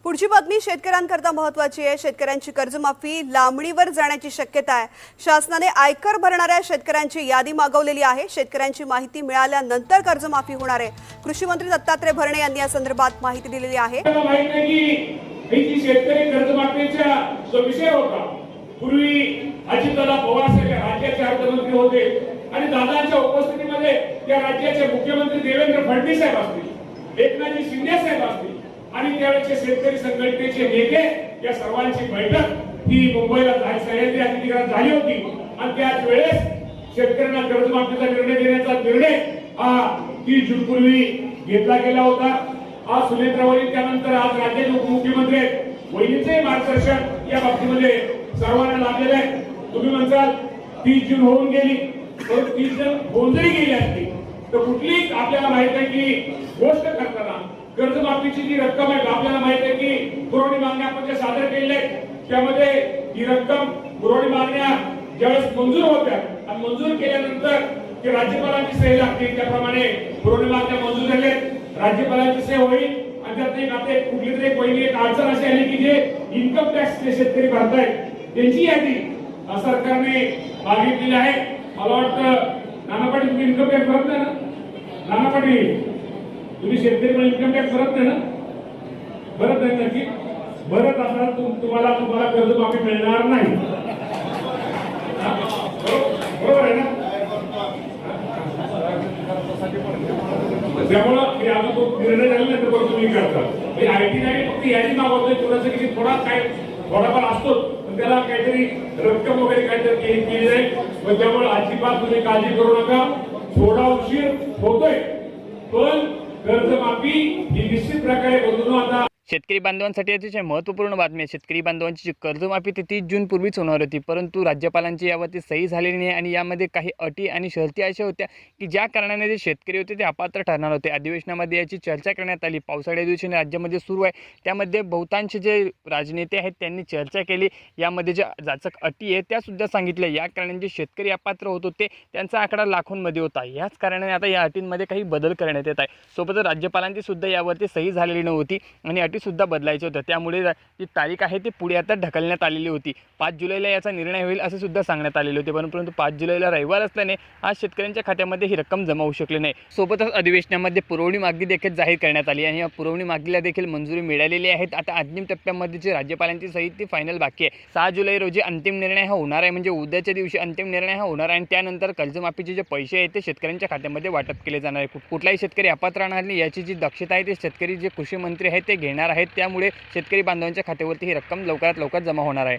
पुढची बातमी शेतकऱ्यांकरता महत्त्वाची आहे। शेतकऱ्यांची कर्जमाफी लांबणीवर जाण्याची शक्यता आहे। शासनाने आयकर भरणाऱ्या शेतकऱ्यांची यादी मागवलेली आहे। शेतकऱ्यांची माहिती मिळाल्यानंतर कर्जमाफी होणार आहे। कृषी मंत्री दत्तात्रय भरणे यांनी या संदर्भात माहिती दिलेली आहे। शेतकरी कर्जमाफीचा जो विषय होता, पूर्वी अजितदादा पवार साहेब राज्याचे अर्थमंत्री होते आणि दादांच्या उपस्थितीमध्ये या राज्याचे मुख्यमंत्री देवेंद्र फडणवीस साहेब असतील, एकनाथ शिंदे साहेब असतील आणि त्यावेळेचे शेतकरी संघटनेचे नेते या सर्वांची बैठक ही मुंबईला सह्याद्री अतिथीगृहात झाली होती आणि त्याच वेळेस शेतकऱ्यांना कर्जमाफीचा निर्णय देण्याचा निर्णय हा 30 जून पूर्वी घेतला गेला होता। आज सुनेत्रावरी त्यानंतर आज राज्याचे उपमुख्यमंत्री वहिनीचे मार्गदर्शन या बाबतीमध्ये सर्वांना लाभलेले आहे। तुम्ही म्हणताल 30 जून होऊन गेली, पण 30 जून होऊन जरी गेली असती तर कुठली आपल्याला माहित आहे की गोष्ट करताना कर्जमाफीची जी रक्कम आहे आपल्याला माहित आहे की पुरवणी मागण्या आपण ज्या सादर केलेल्या त्यामध्ये ही रक्कम पुरवणी मागण्या ज्यावेळेस मंजूर होत्या आणि मंजूर केल्यानंतर की राज्यपालांची सही लागते त्याप्रमाणे पुरवणी मागण्या मंजूर झाल्या, राज्यपालांची सही होईल आणि त्यात एक आता कुठली तरी पहिली एक अडचण अशी आली की जे इन्कम टॅक्स शेतकरी भरतायत त्यांची यादी सरकारने मागितलेली आहे। मला वाटतं नाना पाटील तुम्ही इन्कम टॅक्स भरत नाही ना? नाना पाटील तुम्ही शेतकरी म्हणून इन्कम टॅक्स भरत नाही ना? भरत नाही नक्की? भरत असणार तुम्हाला कर्जमाफी मिळणार नाही, बरोबर आहे ना? त्यामुळं हे आता तो निर्णय झाला नाही तर तुम्ही करता आयटी नाही फक्त यादी मागवतोय थोडंसं की थोडाफार असतो पण त्याला काहीतरी रक्कम वगैरे काहीतरी केली जाईल। पण त्यामुळे अजिबात तुम्ही काळजी करू नका, थोडा उशीर होतोय पण कर्जमाफी ही निश्चित प्रकारे बदलून आता शेतकरी बांधवांसाठी अतिशय महत्त्वपूर्ण बातमी आहे। शेतकरी बांधवांची जी कर्जमाफी ती 30 जून पूर्वीच होणार होती, परंतु राज्यपालांची यावरती सही झालेली नाही आणि यामध्ये काही अटी आणि शर्ती अशा होत्या की ज्या कारणाने जे शेतकरी होते ते अपात्र ठरणार होते। अधिवेशनामध्ये याची चर्चा करण्यात आली। पावसाळी अधिवेशन राज्यामध्ये सुरू आहे, त्यामध्ये बहुतांश जे राजनेते आहेत त्यांनी चर्चा केली। यामध्ये ज्या जाचक अटी आहेत त्यासुद्धा सांगितल्या। या कारणाने जे शेतकरी अपात्र होत होते त्यांचा आकडा लाखोंमध्ये होता। याच कारणाने आता या अटींमध्ये काही बदल करण्यात येत आहे। सोबतच राज्यपालांची सुद्धा यावरती सही झालेली नव्हती आणि अटी सुद्धा बदलायचे होते, त्यामुळे जी तारीख आहे ती पुढे आता ढकलण्यात आलेली होती। 5 जुलैला याचा निर्णय होईल असे सुद्धा सांगण्यात आलेले होते, परंतु 5 जुलैला रविवार असल्याने आज शेतकऱ्यांच्या खात्यामध्ये ही रक्कम जमा होऊ शकली नाही। सोबतच अधिवेशनामध्ये पुरवणी मागणी देखील जाहीर करण्यात आली आणि या पुरवणी मागणीला देखील मंजुरी मिळालेली आहे। आता अंतिम टप्प्यामध्ये जी राज्यपालांची सही ती फायनल बाकी आहे। 6 जुलै रोजी अंतिम निर्णय हा होणार आहे, म्हणजे उद्याच्या दिवशी अंतिम निर्णय हा होणार आहे आणि त्यानंतर कर्जमाफीचे जे पैसे आहेत ते शेतकऱ्यांच्या खात्यामध्ये वाटप केले जाणार आहे। कुठलाही शेतकरी अपात्र राहणार नाही याची जी दक्षता आहे ते शेतकरी जे कृषी मंत्री आहेत ते घेणार आहेत, त्यामुळे शेतकरी बांधवांच्या खात्यावरती ही रक्कम लवकरात लवकर जमा होणार आहे।